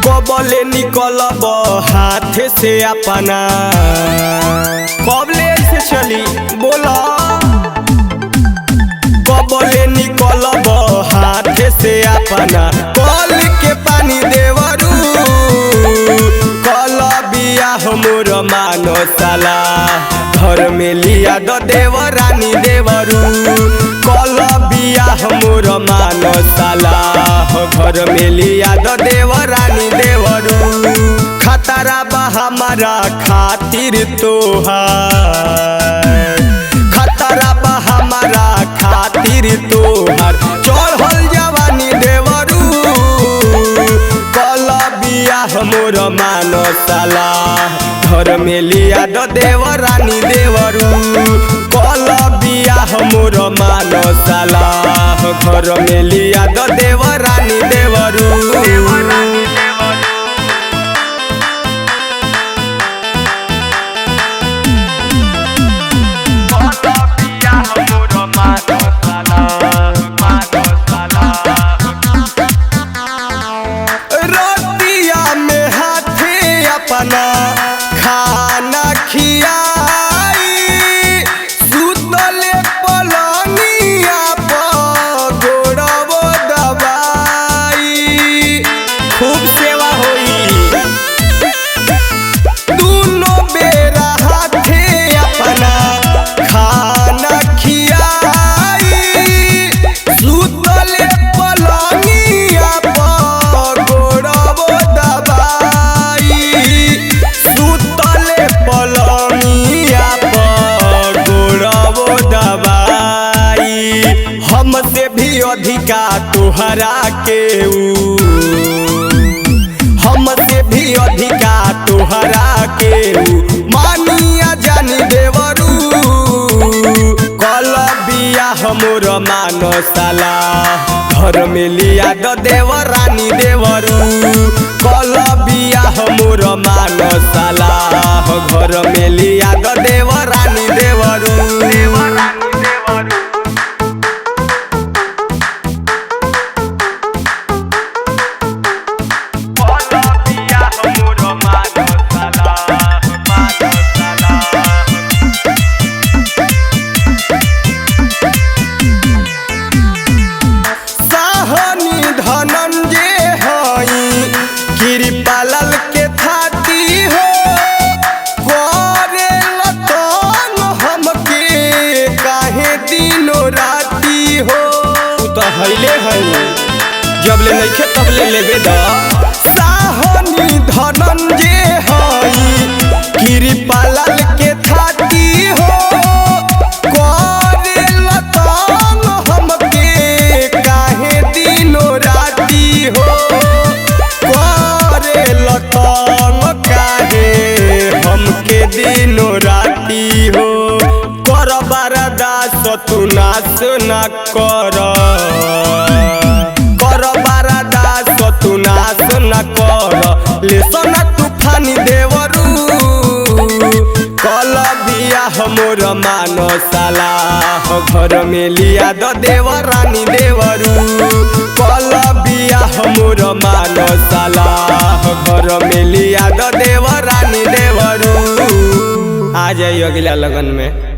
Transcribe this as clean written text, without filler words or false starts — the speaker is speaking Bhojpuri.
कबले निकलब हाथ से अपना कबले से चली बोला। कबले निकलब हाथ से अपना कल के पानी देवरू कल बियाह मोर मानो साला घर में लिया द देवरानी देवरू कल बियाह मोर मानो साला घर में लिया द देवरानी देवरू खतरा बा हमारा खातिर तोहार खतरा बा हमारा खातिर तोहार चढ़ल जवानी देवरू कल बियाह मोर मानो साला घर में लिया द देवरानी देवरू कल बियाह मोर मानो साला घर में लिया द देवरानी देवरू। रोटिया में हाथे अपना खाना खियाई सुतले पलंगिया पर गोड़बो दबाई खूब सेवा होई दोनों बेरा हाथे अपना खाना खियाई सुतले पलंगिया पर गोड़बो दबाई सुतले पलंगिया पर गोड़बो दबाई हमसे भी अधिका तोहरा के हमसे भी अधिका तोहरा के मानिया जानी देवरू कल बियाह मोर मानो साला घर में लिया द देवरानी देवरू कल बियाह मोर मानो साला घर में लिया द देवरानी देवरू। कृपालाल के थाती हो करे लतन हमके काहे दिनो राती हो तो हईले हई जब ले नइखे तब ले लेबे द साहनी धनंजय हई कृपालाल के थाती हो करे लतन हमके काहे दिनो राती हो हमके दिनो राती हो कर बारदास तू नाच न कर बारदास तू नाच न कर ले सोना तूफानी देवरू कल बियाह मोर मानो साला घर में लिया द देवरानी देवरू कल बियाह मोर मानो साला घर में लिया द देवरानी देवरू आ जाइए अगला लगन में।